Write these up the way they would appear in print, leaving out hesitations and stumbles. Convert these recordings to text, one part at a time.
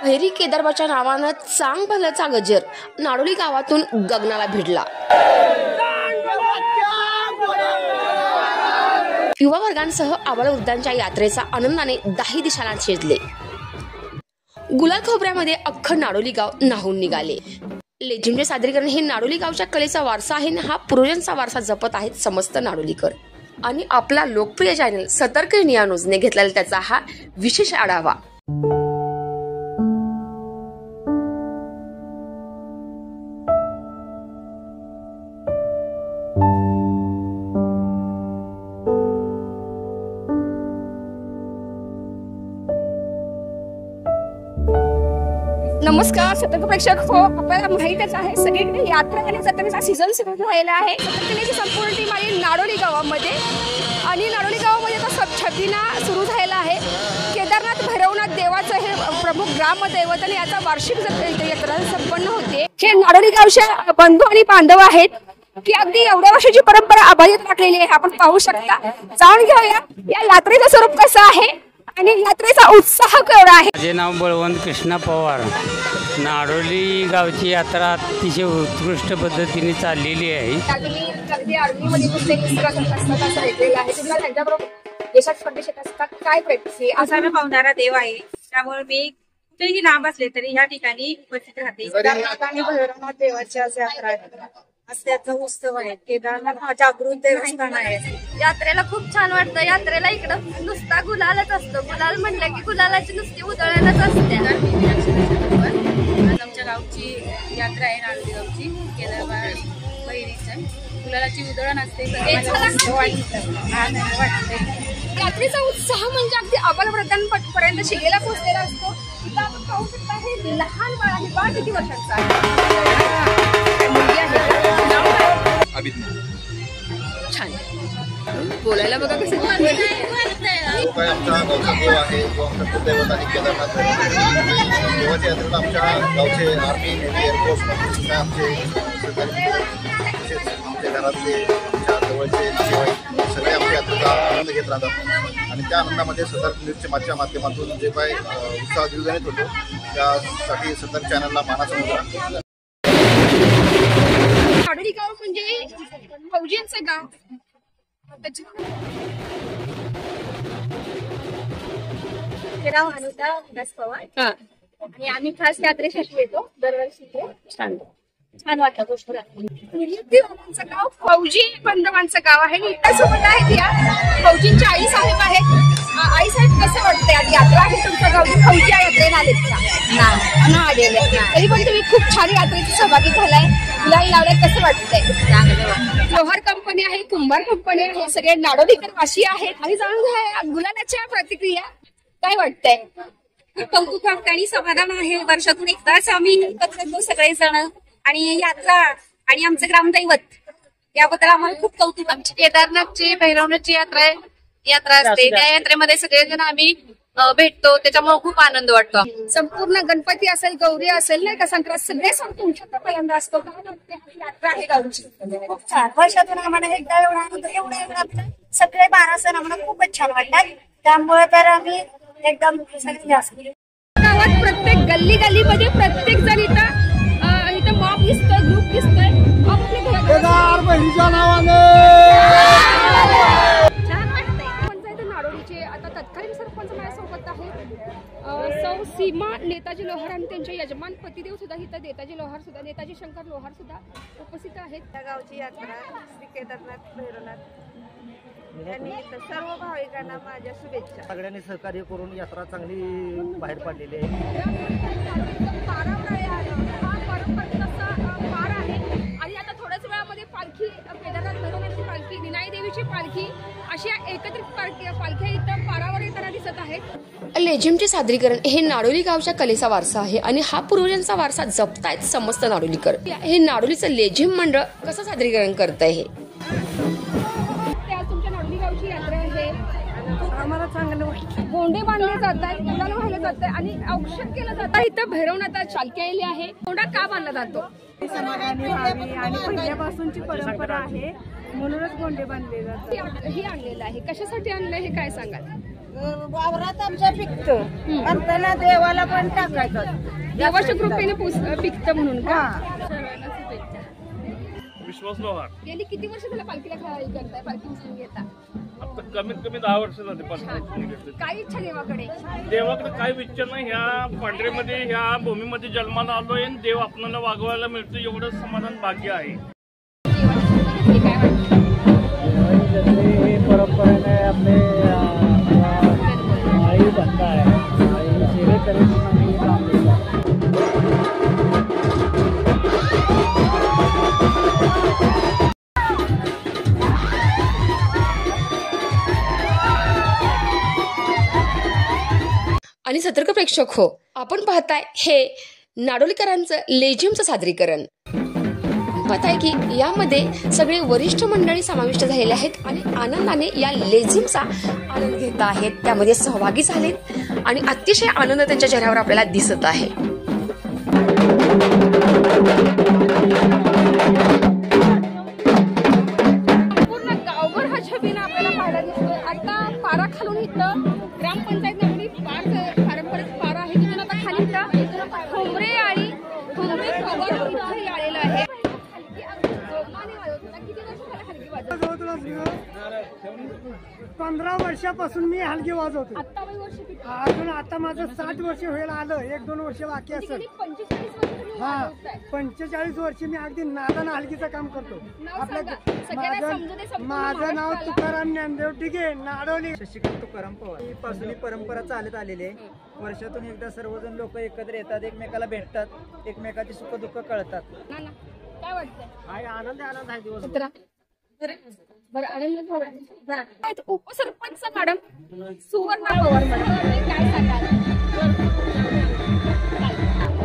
भैरी केदारबाच्या नावानं चांग भल्याचा गजर नाडोली गावातून गगनाला भिडला। युवा वर्गांसह आबालवृद्धांच्या यात्रेचा आनंदाने दाही दिशांना छेदले। गुलाल खोबऱ्यामध्ये अख्खं नाडोली गाव न्हाऊन निघाले। लेझिमचे सादरीकरण हे नाडोली गावच्या कलेचा वारसा आहे आणि हा पूर्वजांचा वारसा जपत आहेत समस्त नाडोलीकर। आणि आपला लोकप्रिय चॅनल सतर्क इंडिया न्यूजने घेतलेला त्याचा हा विशेष आढावा। नमस्कार सतर्क प्रेक्षक हो, आपल्याला माहितच आहे सगळीकडे यात्रा आणि जत्रेचा सीझन सुरू झालेला आहे। सतर्कतेची संपूर्ण टीम आहे नाडोली गावामध्ये आणि नाडोली गावामध्ये आता 26 सुरू झालेला आहे। केदारनाथ भैरवनाथ देवाचं हे प्रमुख ग्रामदैवत आणि याचा वार्षिक यात्रा संपन्न होते। हे नाडोली गावचे बंधू आणि बांधव आहेत की अगदी एवढ्या वर्षाची परंपरा अबाधित राखलेली आहे। आपण पाहू शकता, जाणून घेऊया या यात्रेचं स्वरूप कसं आहे आणि यात्रेचा उत्साह केवढा आहे। माझे नाव बळवंत कृष्णा पवार। नाडोली गावची यात्रा अतिशय उत्कृष्ट पद्धतीने चाललेली आहे। असायला पावणारा देव आहे, त्यामुळे मी कुठेही लांब असले तरी या ठिकाणी उपस्थित राहते। भैरवनाथ देवाची यात्रा आहे, त्याचा उत्सव आहे। केदारनाथ हा जागृत देवस्थान आहे। यात्रेला खूप छान वाटतं। यात्रेला इकडं नुसता गुलालच असतो। गुलाल म्हणलं की गुलालाची नुसती उधळणच असते। आज आमच्या गावची यात्रा आहे, नाडोली गावची केदारनाथ भैरीच्या गुलालाची उधळण असते। यात्रेचा उत्साह म्हणजे अगदी आबालवृद्धांपर्यंत शिगेला पोहोचलेला असतो। इथं आपण पाहू शकता हे लहान बाळ आहे। बाळ किती वर्षाचा आहे? छान बोलायला बघा कसं आमच्या गावचा देव आहे, जो आमच्या कुलदैवत आहे केदारनाथ देवाच्या यात्रेला आमच्या गावचे आर्मी नेव्ही एअरफोर्स आमचे आमच्या घरातले आमच्या जवळचे सगळे आमच्या यात्रेचा आनंद घेत राहतात आणि त्या आनंदामध्ये सतर्क न्यूजच्या माध्यमातून जे काही उत्साह दिवजणीत होतो त्यासाठी सतर्क चॅनलला मानाचा मुद्रा। नाडोली गाव म्हणजे फौजींचं गाव। नाव अनुता दास पवार आणि आम्ही खास यात्रेसाठी येतो दरवर्षी। छान वाटतं गोष्ट। देवांचं गाव फौजी बंधवांचं गाव आहे। सोबत आहेत या फौजींच्या आई साहेब आहेत। आई साहेब कसं वाटतंय आज यात्रा आहे तुमच्या गावची? फौजी यात्रेला आलेत का? नाही आलेले, तरी पण तुम्ही खूप छान यात्रेत सहभागी झालाय। गुलाल लावलाय, कसं वाटतंय? लोहार कंपनी आहे, कुंभार कंपनी आहे, सगळे नाडोलीकर वाशी आहेत आणि जाणून घ्या गुलालाच्या प्रतिक्रिया काय वाटतंय? कौतुक वाटतं आणि समाधान आहे। वर्षातून एकदाच आम्ही एकत्र येतो सगळेजण आणि यात्रा आणि आमचं ग्रामदैवत याबद्दल आम्हाला खूप कौतुक। आमची केदारनाथची भैरवनाथची यात्रा असते, त्या यात्रेमध्ये सगळेजण आम्ही भेटतो, त्याच्यामुळे खूप आनंद वाटतो। संपूर्ण गणपती असेल, गौरी असेल, नाही का, संक्रांत, सगळे सण तुमच्या पहिल्यांदा असतो। यात्रा आहे गावची खूप छान। वर्षातून आम्हाला एकदा एवढा सगळे 12 सण आम्हाला खूपच छान वाटतात, त्यामुळे तर आम्ही एकदम गावात प्रत्येक गल्ली मध्ये प्रत्येक जण इथं मॉब दिसतोय, ग्रुप दिसतोय। छान वाटतंय। पंचायत नाडोलीचे आता तत्कालीन सरपंच माझ्यासोबत आहे सौ सीमा नेताजी लोहार आणि त्यांचे यजमान पतिदेव सुद्धा इथं नेताजी लोहार सुद्धा, नेताजी शंकर लोहार सुद्धा उपस्थित आहेत। त्या गावची यात्रा श्री केदारनाथ भैरवनाथ त्यानिमित्त सर्व भाविकांना माझ्या शुभेच्छा। सगळ्यांनी सहकार्य करून यात्रा चांगली बाहेर पडलेली आहे। आणि आता थोड्याच वेळामध्ये पालखी, केदारनाथ भैरवनाथची पालखी, निनाई देवीची पालखी, अशा एकत्रित पालख्या इथं पारावर येताना दिसत आहेत। लेझिमचे सादरीकरण हे नाडोली गावच्या कलेचा वारसा आहे आणि हा पूर्वजांचा वारसा जपतायत समस्त नाडोलीकर। हे नाडोलीचं लेझिम मंडळ कसं सादरीकरण करतंय हे तुमच्या नाडोली गावची यात्रा आहे, आम्हाला चांगलं वाटतं। गोंडे बांधले जात आहेत, गुलाल वाहिले जात आहे आणि औक्षण केलं जातं। इथं भैरवनाथ चालकी आलेली आहे। गोंडा का बांधला जातो? समाधानी व्हावी आणि पहिल्यापासूनची परंपरा आहे, म्हणूनच गोंडे बांधले जातात। हे आणलेलं आहे, कशासाठी आणलं हे काय सांगाल? वावरात आमच्या पिकतं म्हणताना देवाला पण टाकायचं. देवाच्या कृपेने पिकतं म्हणून का? विश्वास लोहार. गेली किती वर्ष झालं पालखीला करताय, पालखी घेता? आता कमीत कमी 10 वर्ष झाले पालखी. काय इच्छा देवाकडे? देवाकडे काही विचार नाही. ह्या पांढरेमध्ये ह्या भूमीमध्ये जन्माला आलोय आणि देव आपल्याला वागवायला मिळतो एवढं समाधान भाग्य आहे. हे परंपरेने आपले आई धंदा आहे, आई सेवेकरी म्हणून आम्ही काम केलं. आणि सतर्क प्रेक्षक हो, आपण पाहताय हे नाडोलीकरांचं लेझिमचं सादरीकरण. पाहताय की यामध्ये सगळे वरिष्ठ मंडळी समाविष्ट झालेले आहेत आणि आनंदाने या लेझिमचा आनंद घेत आहेत, त्यामध्ये सहभागी झालेत आणि अतिशय आनंद त्यांच्या चेहऱ्यावर आपल्याला दिसत आहे. पूर्ण गावभर हा छबिना आपल्याला पाहायला दिसतोय. आता पारा खालून इथं ग्रामपंचायत नगरी पारंपरिक पारा आहे, तिथून आता खाली इथं ठोंबरे आणि ठोंबरे पवार इथे आलेलं आहे. 15 वर्षापासून मी हलगी वाजवतो. आता वय वर्ष किती? अजून आता माझं 60 वर्ष व्हायला आलं, 1-2 वर्ष बाकी असेल. 45 वर्ष हा, 45 वर्ष मी अगदी नादानं हलगीचं काम करतो. माझं नाव तुकाराम ज्ञानदेव डिगे, नाडोली. शशिकांत तुकाराम पवार. पासून ही परंपरा चालत आलेली आहे. वर्षातून एकदा सर्वजण लोक एकत्र येतात, एकमेकाला भेटतात, एकमेकाची सुख दुःख कळतात. काय वाटतंय? आनंद आहे दिवस. बरं, आनंद उपसरपंच मॅडम सुवर्णा पवार मॅडम, काय सांगाल?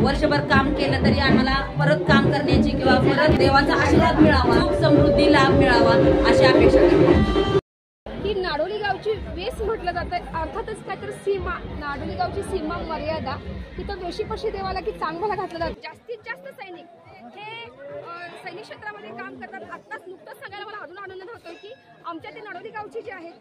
वर्षभर काम केलं तरी आम्हाला परत काम करण्याची किंवा परत देवाचा आशीर्वाद मिळावा, समृद्धी लाभ मिळावा अशी अपेक्षा करते. ही नाडोली गावची वेस म्हटलं जातं, अर्थातच काय तर सीमा, नाडोली गावची सीमा मर्यादा. तिथं वेशीपशी देवाला की चांगला घातलं जातं. जास्तीत जास्त सैनिक हे सैनिक क्षेत्रामध्ये काम करतात. आत्ताच नुकतंच सांगायला मला अजून आनंद होतोय की आमच्या ते नाडोली गावची जे आहेत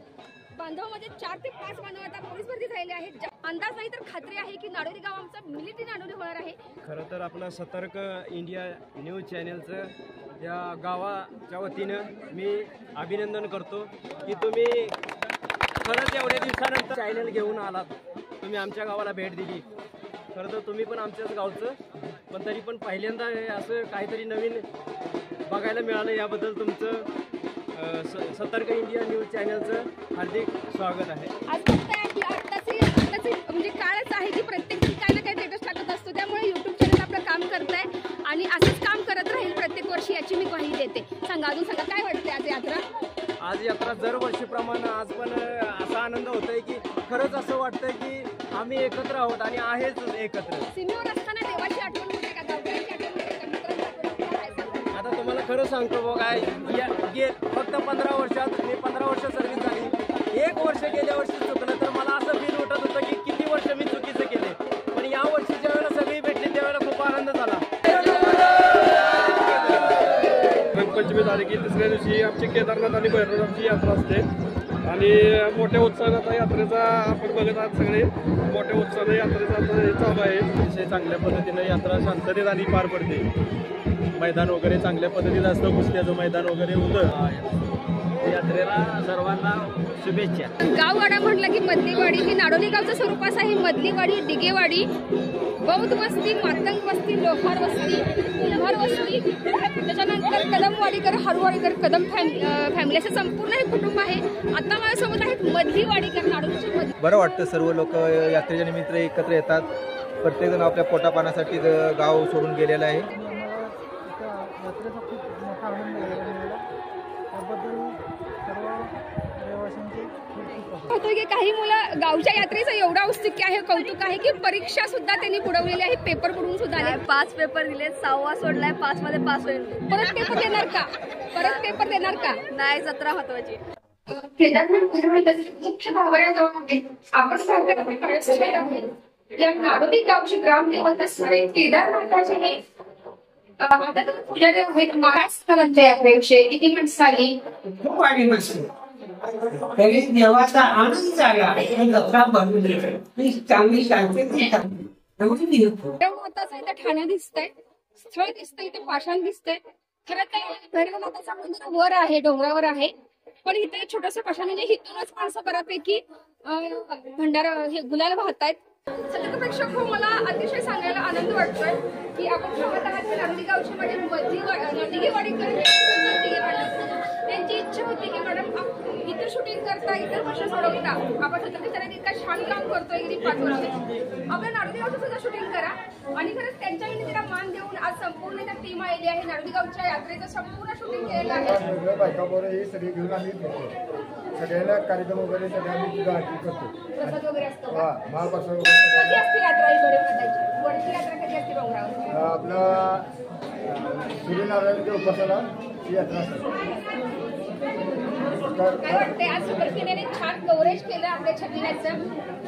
बांधवामध्ये 4 ते 5 बांधव आता पोलीस भरती झालेले आहेत. अंदाज नाही तर खात्री आहे की नाडोली गाव आमचं मिलिटरी नाडोली होणार आहे. खरं तर आपलं सतर्क इंडिया न्यूज चॅनलचं या गावाच्या वतीनं मी अभिनंदन करतो की तुम्ही खरंच एवढ्या दिवसानंतर चॅनल घेऊन आलात, तुम्ही आमच्या गावाला भेट दिली. खरं तर तुम्ही पण आमच्याच गावचं, पण तरी पण पहिल्यांदा असं काहीतरी नवीन बघायला मिळालं, याबद्दल तुमचं सतर्क इंडिया न्यूज चॅनलचं हार्दिक स्वागत आहे. आज बघताय की आत्ताची म्हणजे काळच आहे की प्रत्येक काय ना काही स्टेटस टाकत असतो, त्यामुळे युट्यूब चॅनल आपलं काम करत आहे आणि असंच काम करत राहील प्रत्येक वर्षी, याची मी ग्वाही देते. अजून सांगा काय वाटते आज यात्रा? आज यात्रा दरवर्षीप्रमाणे आज पण असा आनंद होतोय की खरंच असं वाटतंय की आम्ही एकत्र आहोत आणि आहेच एकत्र. सीमेवर असताना देवाची आठवण होते का, गावकऱ्यांची आठवण होते का? आता तुम्हाला खरं सांगतो बघा, फक्त 15 वर्षात मी 15 वर्ष सर्व्हिस झाली. 1 वर्ष गेल्या वर्षी चुकलं तर मला असं फील होत होतं की किती वर्ष मी चुकीचं केले, पण या वर्षीच्या वेळेला सगळी भेटली त्यावेळेला खूप आनंद झाला. रंगपंचमी झाली की तिसऱ्या दिवशी आमची केदारनाथ आणि भैरवनाथची यात्रा असते आणि मोठ्या उत्साहात यात्रेचा आपण बघत आहात. सगळे मोठ्या उत्साहाने यात्रेचा चालू आहे. अतिशय चांगल्या पद्धतीनं यात्रा शांततेत आणि पार पडते. मैदान वगैरे चांगल्या पद्धतीत असतं, कुस्त्याचं मैदान वगैरे होतं. यात्रेला सर्वांना शुभेच्छा. गाववाडा म्हटलं की मधलीवाडी, ही नाडोली गावचं स्वरूप असं आहे. मधलीवाडी, डिगेवाडी, बौद्ध वस्ती, मातंग वस्ती, लोहार वस्ती, कुंभार वस्ती, त्याच्यानंतर कदमवाडीकर, हरवाडीकर, कदम फॅमिली असं संपूर्ण हे कुटुंब आहे. आता माझ्यासोबत आहेत मधलीवाडीकर, नाडोलीची मधली. बरं वाटतं, सर्व लोक यात्रेच्या निमित्त एकत्र येतात. प्रत्येकजण आपल्या पोटापाण्यासाठी गाव सोडून गेलेलं आहे. यात्रेचा खूप मोठा आनंद मिळाला, त्याबद्दल सर्व रहिवाशांचे खूप होतोय की काही मुलं गावच्या यात्रेचं एवढं औत्सुक्य आहे, कौतुक आहे की परीक्षा सुद्धा त्यांनी बुडवलेली आहे. पेपर बुडवून सुद्धा आले. 5 पेपर दिले, 6वा सोडलाय, 5 मध्ये पास होईल. परत पेपर देणार का? परत पेपर देणार का? नाही, 17 महत्वाची. या नाडोली गावची ग्रामदेवता केदारनाथाचे हे आता पुजारी आहेत. महाराष्ट्रामध्ये यात्रेविषयी किती माणसं आली? खूप वाढली माणसं. तरी देवाचा आनंद झाला गौरा बनवली चांगली शांती माताचं इथे ठाणे दिसतंय, स्थळ दिसतंय, इथे पाषाण दिसतंय. खरं तर भैरवनाथाचं मंदिर वर आहे, डोंगरावर आहे, पण इथे छोटस पाषाण म्हणजे इथूनच माणसं बऱ्यापैकी भंडारा हे गुलाल वाहतायत. सततपेक्षा मला अतिशय सांगायला आनंद वाटतोय की आपण पाहत आहात की नांदी गावचे माझे नंदिगेवाडीकर त्यांची इच्छा होती की मॅडम इतर शूटिंग करता, इतर भाषा सोडवता, आपण सतत इतका छान काम करतोय गेली 5 वर्ष, आपल्या नारोली गावचं सुद्धा शूटिंग करा. आणि खरंच त्यांच्या तिला मान देऊन आज संपूर्ण त्या टीम आलेली आहे. नारोली गावच्या यात्रेचं संपूर्ण शूटिंग केलेलं आहे. बायकाबरोबर हे सगळे घेऊन आम्ही सगळ्यांना कार्यक्रम वगैरे सगळ्यांनी करतो. प्रसाद वगैरे असतो महाप्रसाद कधी असते यात्रा ही भैरवनाथाची? वरची यात्रा कधी असते डोंगरावर? आपला सूर्यनारायणच्या उपासाला ही यात्रा असते. काय वाटतंय आज सुपरकिनेने छान कव्हरेज केलं आपल्या छबिनाचं?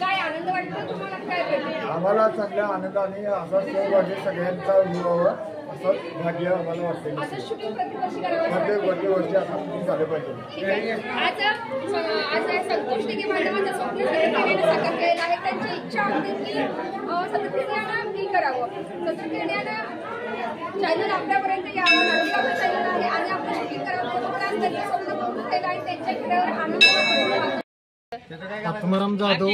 काय आनंद वाटतो तुम्हाला? काय आम्हाला चांगल्या आनंदाने असा सण वाटते सगळ्यांचा मिळावा असं भाग्य आम्हाला वाटते. असं शूटिंग प्रतिवर्षी करावं वर्षी असं शूटिंग झालं पाहिजे. आज संतोष टिके मॅडमांचं स्वप्न सतर्कतेने साकार केलेलं आहे. त्यांची इच्छा होती की सतर्कतेनं हे करावं, सतर्कतेनं चॅनल आपल्यापर्यंत यावं, नारोली चॅनल आहे आणि आपलं शूटिंग करावं. आज त्यांचं स्वप्न पूर्ण केलं आणि त्यांच्या घरावर आनंद. आत्माराम जाधव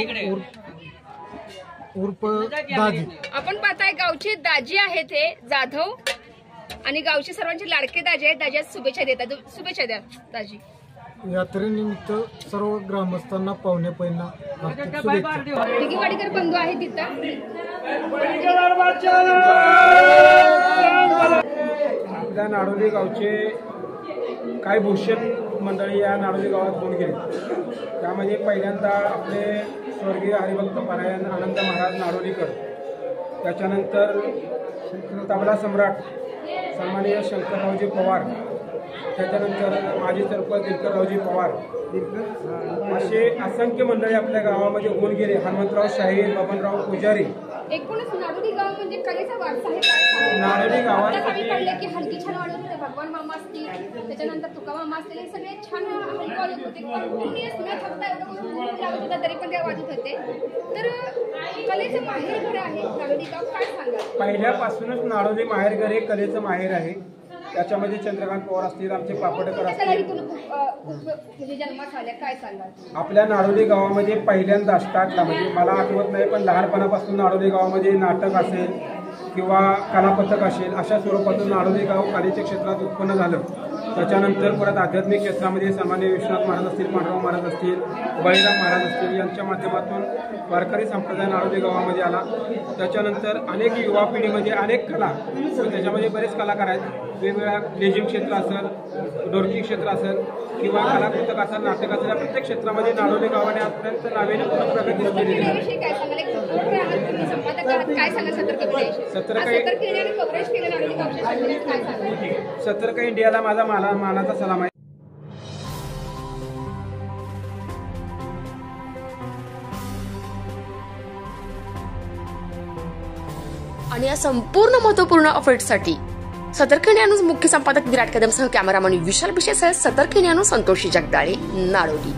उर्फ दाजी. आपण पाहताय गावचे दाजी आहेत हे जाधव आणि गावचे सर्वांचे लाडके दाजी आहेत. दाजी शुभेच्छा देतात. शुभेच्छा द्या दाजी. यात्रेनिमित्त सर्व ग्रामस्थांना पाहुणे पैना शुभेच्छा. टिकेवाडीकर बंधू आहे तिथं. आपल्या नारोली गावचे काही भूषण मंडळी या नारोली गावात होऊन गेले. त्यामध्ये पहिल्यांदा आपले स्वर्गीय हरिभक्त परायण आनंद महाराज नारोलीकर, त्याच्यानंतर तबला सम्राट सन्माननीय शंकररावजी पवार, त्याच्यानंतर माजी सरपंच दिनकररावजी पवार, असे असंख्य मंडळी आपल्या गावामध्ये होऊन गेले. हनुमंतराव शाहीर, बबनराव पुजारी. एकूणच नारोली गाव म्हणजे कलेचा वारसा आहे. नारोली गावात पडले की हलकी छान वाजत होते. भगवान मामा असतील, त्याच्यानंतर तुका मामा असतील, हे सगळे छान हलकी वाजत होते. कंटिन्युअस न थांबता एवढं लागत होता तरी पण ते वाजत होते. तर कलेचं माहेर घर आहे नारोली गाव. काय सांगा? पहिल्यापासूनच नारोली माहेरघर हे कलेचं माहेर आहे. त्याच्यामध्ये चंद्रकांत पवार असतील, आमचे पापडकर असतील. जन्मात आल्या काय सांगाल? आपल्या नारोली गावामध्ये पहिल्यांदा स्टार्टला म्हणजे मला आठवत नाही पण लहानपणापासून नारोली गावामध्ये नाटक असेल किंवा कलापथक असेल अशा स्वरूपातून नारोली गाव कलेच्या क्षेत्रात उत्पन्न झालं. त्याच्यानंतर परत आध्यात्मिक क्षेत्रामध्ये सामान्य विश्वनाथ महाराज असतील, पांडुरंग महाराज असतील, बळीराम महाराज असतील यांच्या माध्यमातून वारकरी संप्रदाय नारोली गावामध्ये आला. त्याच्यानंतर अनेक युवा पिढीमध्ये अनेक कला, त्याच्यामध्ये बरेच कलाकार आहेत. वेगवेगळ्या लेझिम क्षेत्र असेल, डोरकी क्षेत्र असेल किंवा कलाकृतक असेल, नाटक असेल, या प्रत्येक क्षेत्रामध्ये नारोली गावाने आजपर्यंत नावेने प्रगती केलेली आहे. सतर्क इंडियाला माझा मानाचा सलाम आहे. आणि या संपूर्ण महत्वपूर्ण अपडेटसाठी सतर्क इंडिया न्यूज मुख्य संपादक विराट कदमसह कॅमेरामॅन विशाल बिशेसह सतर्क इंडिया न्यूज संतोषी जगदाळे, नारोली.